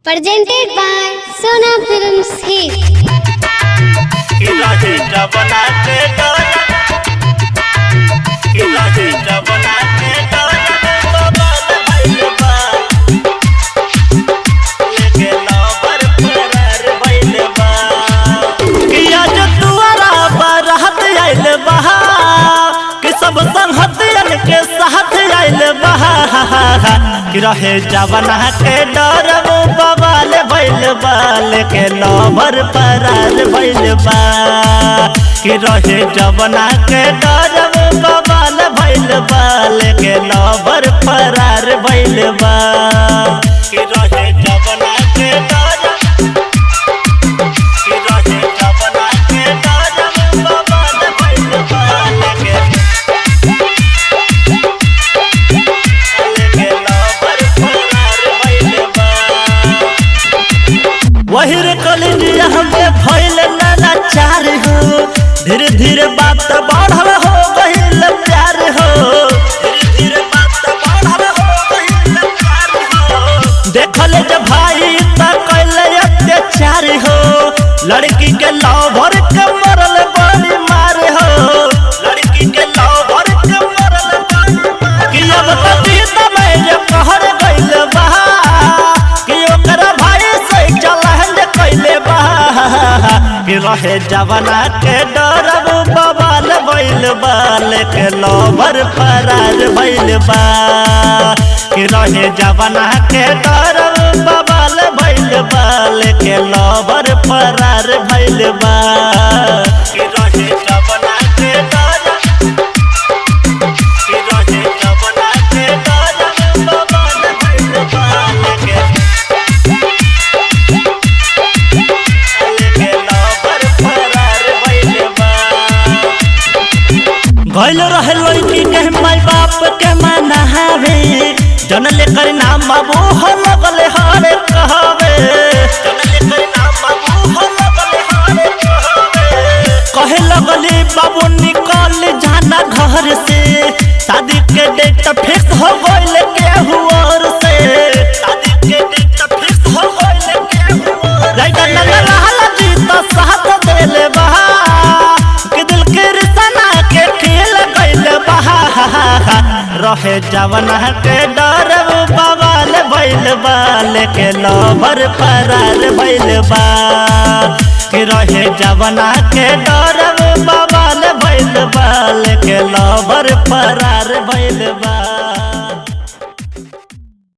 Presented by Sona Films Hit. रहे जवना के डर बवाल भइल बाल के लवर फरार भइल बा कि रहे जवना के डर बवाल भइल बाल के लवर फरार भइल बा कि रहे जवना के डर कि रहे जवना के डर बवाल भइल बाल के वही रे कलिजिया हमें भइल लाचार हो धीरे धीरे बात बढ़ल हो गइल प्यार हो धीरे धीरे बात बढ़ल हो गइल प्यार हो देखल जब भाई त कइले अत्याचार हो लड़की के लवर के मरल बड़ी मार हो लड़की के लवर के मरल बड़ी मार कि अब तभी त मैं जे कहर गइल बा कि ओकरा भाई से कि रहे जवना के डर बवाल भइल बाल के लवर फरार भइल बा कि रहे जवना के डर बवाल भइल बाल के लवर फरार भइल बा कि रहे जवना के डर कि रहे जवना के डर बवाल भइल बाल के भइल रहे लड़की के माई बाप के मनावे जन लेकर नाम बाबू हो लगले हरे कहवे जन लेकर नाम बाबू हो लगले हरे कहवे कहे लगली बाबू निकल जाना घर से शादी के डेट फिक्स हो गइल केहू और से शादी के डेट फिक्स हो गइल केहू राइटर न रहल जी तो साथ देले बा कि दिल के रिश्ता के खेल गइल बा रहे जवना के डर बवाल भइल बाल के लवर फरार भइल बा कि रहे जवना के डर बवाल भइल बाल के लवर फरार भइल बा।